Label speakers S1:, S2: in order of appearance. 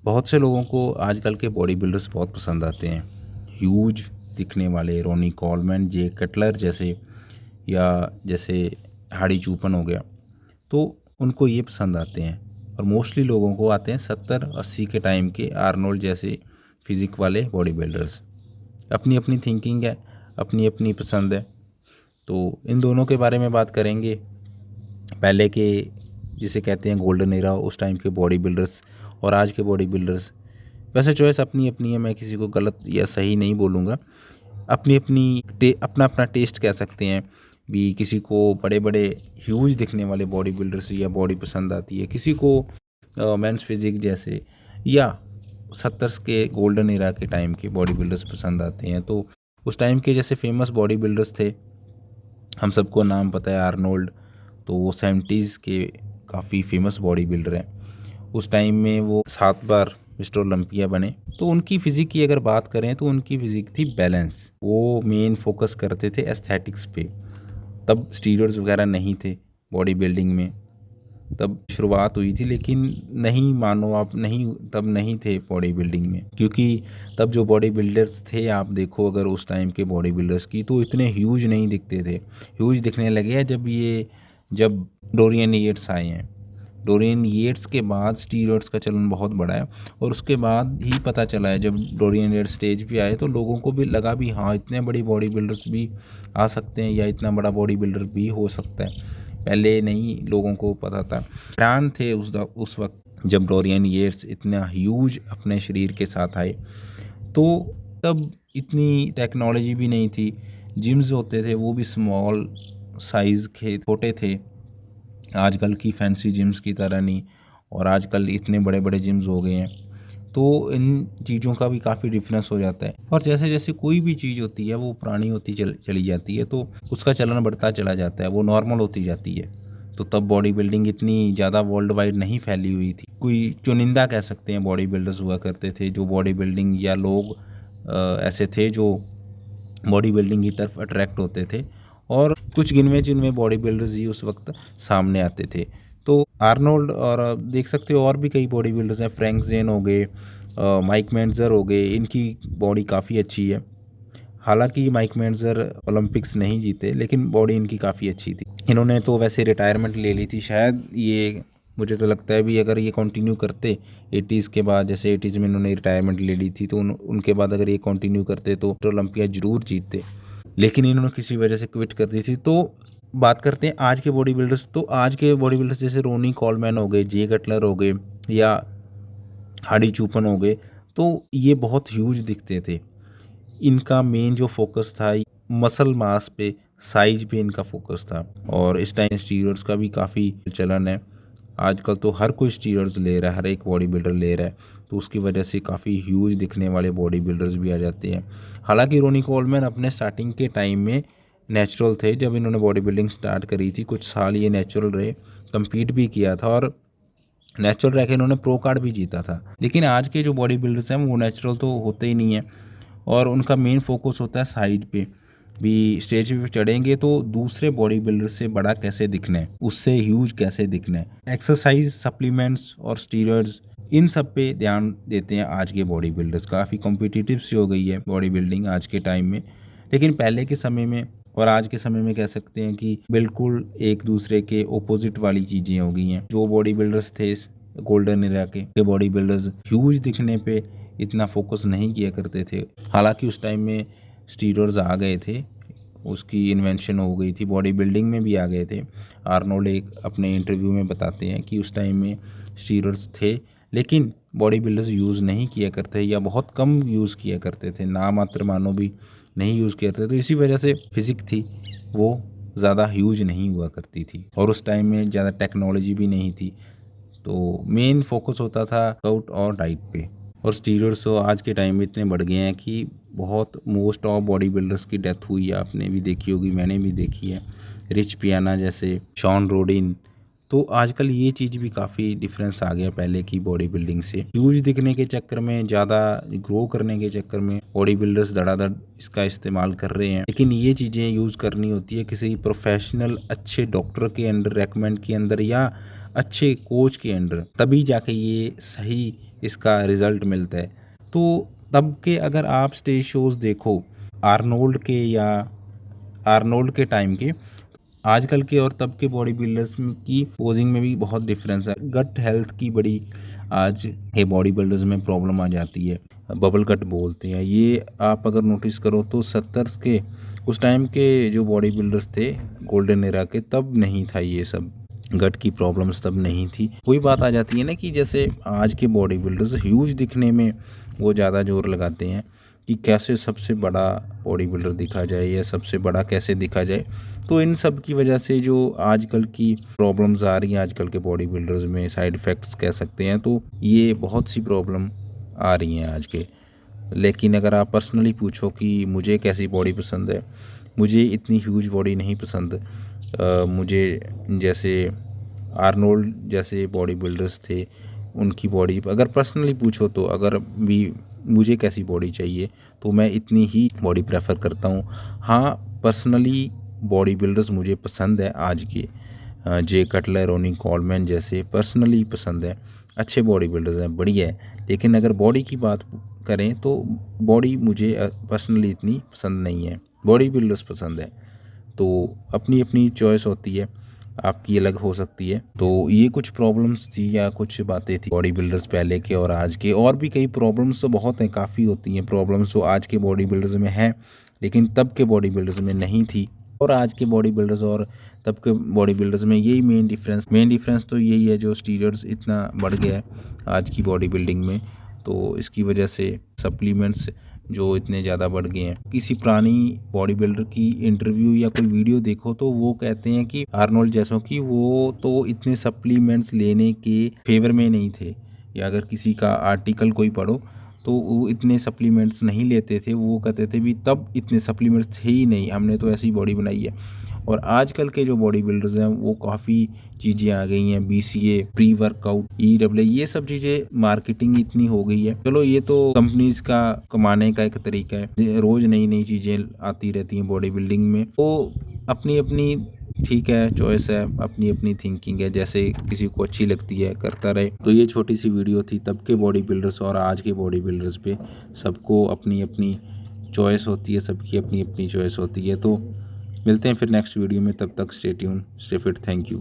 S1: बहुत से लोगों को आजकल के बॉडी बिल्डर्स बहुत पसंद आते हैं। ह्यूज दिखने वाले रोनी कॉलमैन, जे कटलर जैसे, या जैसे हाड़ी चूपन हो गया, तो उनको ये पसंद आते हैं। और मोस्टली लोगों को आते हैं 70-80 के टाइम के आर्नोल्ड जैसे फिजिक वाले बॉडी बिल्डर्स। अपनी अपनी थिंकिंग है, अपनी अपनी पसंद है। तो इन दोनों के बारे में बात करेंगे। पहले के जिसे कहते हैं गोल्डन एरा, उस टाइम के बॉडी बिल्डर्स और आज के बॉडी बिल्डर्स। वैसे चॉइस अपनी अपनी है, मैं किसी को गलत या सही नहीं बोलूँगा। अपनी अपनी अपना अपना टेस्ट कह सकते हैं भी। किसी को बड़े बड़े ह्यूज दिखने वाले बॉडी बिल्डर्स या बॉडी पसंद आती है, किसी को मेंस फिजिक जैसे, या 70s के गोल्डन एरा के टाइम के बॉडी बिल्डर्स पसंद आते हैं। तो उस टाइम के जैसे फेमस बॉडी बिल्डर्स थे, हम सबको नाम पता है आर्नोल्ड। तो वो 70s के काफ़ी फेमस बॉडी बिल्डर हैं। उस टाइम में वो 7 बार मिस्टर ओलंपिया बने। तो उनकी फ़िज़िक की अगर बात करें तो उनकी फ़िज़िक थी बैलेंस। वो मेन फोकस करते थे एस्थेटिक्स पे। तब स्टीरॉयड्स वगैरह नहीं थे बॉडी बिल्डिंग में, तब शुरुआत हुई थी। लेकिन नहीं मानो आप, नहीं तब नहीं थे बॉडी बिल्डिंग में, क्योंकि तब जो बॉडी बिल्डर्स थे, आप देखो अगर उस टाइम के बॉडी बिल्डर्स की, तो इतने ह्यूज नहीं दिखते थे। ह्यूज दिखने लगे हैं जब डोरियन येट्स आए हैं। डोरियन येट्स के बाद स्टीरॉयड्स का चलन बहुत बढ़ा है, और उसके बाद ही पता चला है, जब डोरियन येट्स स्टेज पे आए तो लोगों को भी लगा भी हाँ, इतने बड़ी बॉडी बिल्डर्स भी आ सकते हैं, या इतना बड़ा बॉडी बिल्डर भी हो सकता है। पहले नहीं लोगों को पता था। हैरान थे उस वक्त जब डोरियन येट्स इतना ह्यूज अपने शरीर के साथ आए। तो तब इतनी टेक्नोलॉजी भी नहीं थी। जिम्स होते थे वो भी स्मॉल साइज़ के छोटे थे, आजकल की फैंसी जिम्स की तरह नहीं। और आजकल इतने बड़े बड़े जिम्स हो गए हैं, तो इन चीज़ों का भी काफ़ी डिफरेंस हो जाता है। और जैसे जैसे कोई भी चीज़ होती है वो पुरानी होती चली जाती है, तो उसका चलन बढ़ता चला जाता है, वो नॉर्मल होती जाती है। तो तब बॉडी बिल्डिंग इतनी ज़्यादा वर्ल्ड वाइड नहीं फैली हुई थी। कोई चुनिंदा कह सकते हैं बॉडी बिल्डर्स हुआ करते थे जो बॉडी बिल्डिंग, या लोग ऐसे थे जो बॉडी बिल्डिंग की तरफ अट्रैक्ट होते थे। और कुछ गिनवे चुनवे बॉडी बिल्डर्स ही उस वक्त सामने आते थे। तो आर्नोल्ड, और देख सकते हो और भी कई बॉडी बिल्डर्स हैं, फ्रैंक ज़ेन हो गए, माइक मेंज़र हो गए। इनकी बॉडी काफ़ी अच्छी है। हालांकि माइक मेंज़र ओलंपिक्स नहीं जीते, लेकिन बॉडी इनकी काफ़ी अच्छी थी। इन्होंने तो वैसे रिटायरमेंट ले ली थी शायद। ये मुझे तो लगता है भी अगर ये कंटिन्यू करते 80s के बाद, जैसे 80s में इन्होंने रिटायरमेंट ले ली थी, तो उनके बाद अगर ये कंटिन्यू करते तो ओलंपिया ज़रूर जीतते। लेकिन इन्होंने किसी वजह से क्विट कर दी थी। तो बात करते हैं आज के बॉडी बिल्डर्स। तो आज के बॉडी बिल्डर्स जैसे रोनी कॉलमैन हो गए, जे कटलर हो गए, या हाड़ी चूपन हो गए, तो ये बहुत ह्यूज दिखते थे। इनका मेन जो फोकस था मसल मास पे, साइज पे इनका फोकस था। और इस टाइम स्टीरॉयड्स का भी काफ़ी चलन है। आजकल तो हर कोई स्टीरॉयड्स ले रहा है, हर एक बॉडी बिल्डर ले रहा है। तो उसकी वजह से काफ़ी ह्यूज दिखने वाले बॉडी बिल्डर्स भी आ जाते हैं। हालांकि रोनी कोलमैन अपने स्टार्टिंग के टाइम में नेचुरल थे। जब इन्होंने बॉडी बिल्डिंग स्टार्ट करी थी, कुछ साल ये नेचुरल रहे, कम्पीट भी किया था, और नेचुरल रह के इन्होंने प्रो कार्ड भी जीता था। लेकिन आज के जो बॉडी बिल्डर्स हैं वो नेचुरल तो होते ही नहीं हैं, और उनका मेन फोकस होता है साइज पे भी। स्टेज पे चढ़ेंगे तो दूसरे बॉडी बिल्डर से बड़ा कैसे दिखना है, उससे ह्यूज कैसे दिखना है। एक्सरसाइज, सप्लीमेंट्स और स्टीरॉयड्स, इन सब पे ध्यान देते हैं आज के बॉडी बिल्डर्स। काफ़ी कॉम्पिटिटिव सी हो गई है बॉडी बिल्डिंग आज के टाइम में। लेकिन पहले के समय में और आज के समय में कह सकते हैं कि बिल्कुल एक दूसरे के ओपोजिट वाली चीज़ें हो गई हैं। जो बॉडी बिल्डर्स थे गोल्डन एरा के बॉडी बिल्डर्स ह्यूज दिखने पे इतना फोकस नहीं किया करते थे। हालांकि उस टाइम में स्टीरॉयड्स आ गए थे, उसकी इन्वेंशन हो गई थी, बॉडी बिल्डिंग में भी आ गए थे। आर्नोल्ड एक अपने इंटरव्यू में बताते हैं कि उस टाइम में स्टीरॉयड्स थे, लेकिन बॉडी बिल्डर्स यूज़ नहीं किया करते, या बहुत कम यूज़ किया करते थे, ना मात्र मानो भी नहीं यूज़ करते। तो इसी वजह से फिज़िक थी वो ज़्यादा ह्यूज नहीं हुआ करती थी। और उस टाइम में ज़्यादा टेक्नोलॉजी भी नहीं थी, तो मेन फोकस होता था वर्कआउट और डाइट पे। और स्टीरॉयड्स तो आज के टाइम में इतने बढ़ गए हैं कि बहुत मोस्ट ऑफ बॉडी बिल्डर्स की डेथ हुई है। आपने भी देखी होगी, मैंने भी देखी है। रिच पियाना जैसे, शॉन रोडिन। तो आजकल ये चीज़ भी काफ़ी डिफरेंस आ गया पहले की बॉडी बिल्डिंग से। ह्यूज दिखने के चक्कर में, ज़्यादा ग्रो करने के चक्कर में बॉडी बिल्डर्स धड़ाधड़ इसका इस्तेमाल कर रहे हैं। लेकिन ये चीज़ें यूज़ करनी होती है किसी प्रोफेशनल अच्छे डॉक्टर के अंडर, रेकमेंड के अंदर, या अच्छे कोच के अंडर, तभी जाके ये सही इसका रिज़ल्ट मिलता है। तो तब के अगर आप स्टेज शोज़ देखो आर्नोल्ड के टाइम के, आजकल के और तब के बॉडी बिल्डर्स की पोजिंग में भी बहुत डिफरेंस है। गट हेल्थ की बड़ी आज के बॉडी बिल्डर्स में प्रॉब्लम आ जाती है, बबल गट बोलते हैं। ये आप अगर नोटिस करो तो 70s के उस टाइम के जो बॉडी बिल्डर्स थे गोल्डन एरा के, तब नहीं था ये सब, गट की प्रॉब्लम्स तब नहीं थी। वही बात आ जाती है ना कि जैसे आज के बॉडी बिल्डर्स ह्यूज दिखने में वो ज़्यादा जोर लगाते हैं कि कैसे सबसे बड़ा बॉडी बिल्डर दिखा जाए या सबसे बड़ा कैसे दिखा जाए। तो इन सब की वजह से जो आजकल की प्रॉब्लम्स आ रही हैं आजकल के बॉडी बिल्डर्स में, साइड इफ़ेक्ट्स कह सकते हैं, तो ये बहुत सी प्रॉब्लम आ रही हैं आज के। लेकिन अगर आप पर्सनली पूछो कि मुझे कैसी बॉडी पसंद है, मुझे इतनी ह्यूज बॉडी नहीं पसंद। मुझे जैसे आर्नोल्ड जैसे बॉडी बिल्डर्स थे उनकी बॉडी, अगर पर्सनली पूछो तो अगर भी मुझे कैसी बॉडी चाहिए तो मैं इतनी ही बॉडी प्रेफर करता हूँ। हाँ, पर्सनली बॉडी बिल्डर्स मुझे पसंद है आज के, जे कटलर, रोनी कॉलमैन जैसे पर्सनली पसंद है, अच्छे बॉडी बिल्डर्स हैं, बढ़िया है। लेकिन अगर बॉडी की बात करें तो बॉडी मुझे पर्सनली इतनी पसंद नहीं है, बॉडी बिल्डर्स पसंद है। तो अपनी अपनी चॉइस होती है, आपकी अलग हो सकती है। तो ये कुछ प्रॉब्लम्स थी या कुछ बातें थी बॉडी बिल्डर्स पहले के और आज के। और भी कई प्रॉब्लम्स तो बहुत हैं, काफ़ी होती हैं प्रॉब्लम्स जो आज के बॉडी बिल्डर्स में है लेकिन तब के बॉडी बिल्डर्स में नहीं थी। और आज के बॉडी बिल्डर्स और तब के बॉडी बिल्डर्स में यही मेन डिफरेंस तो यही है, जो स्टीरॉयड्स इतना बढ़ गया है आज की बॉडी बिल्डिंग में। तो इसकी वजह से सप्लीमेंट्स जो इतने ज़्यादा बढ़ गए हैं। किसी पुरानी बॉडी बिल्डर की इंटरव्यू या कोई वीडियो देखो तो वो कहते हैं कि आर्नोल्ड जैसों की वो तो इतने सप्लीमेंट्स लेने के फेवर में नहीं थे, या अगर किसी का आर्टिकल कोई पढ़ो तो वो इतने सप्लीमेंट्स नहीं लेते थे। वो कहते थे भी तब इतने सप्लीमेंट्स थे ही नहीं, हमने तो ऐसी बॉडी बनाई है। और आजकल के जो बॉडी बिल्डर्स हैं वो काफ़ी चीज़ें आ गई हैं, BCA, प्री वर्कआउट, EAA, ये सब चीज़ें, मार्केटिंग इतनी हो गई है। चलो ये तो कंपनीज का कमाने का एक तरीका है, रोज़ नई नई चीज़ें आती रहती हैं बॉडी बिल्डिंग में। तो अपनी अपनी ठीक है, चॉइस है, अपनी अपनी थिंकिंग है, जैसे किसी को अच्छी लगती है करता रहे। तो ये छोटी सी वीडियो थी तब के बॉडी बिल्डर्स और आज के बॉडी बिल्डर्स पे। सबको अपनी अपनी चॉइस होती है, सबकी अपनी अपनी चॉइस होती है। तो मिलते हैं फिर नेक्स्ट वीडियो में, तब तक stay tune, stay fit, thank you.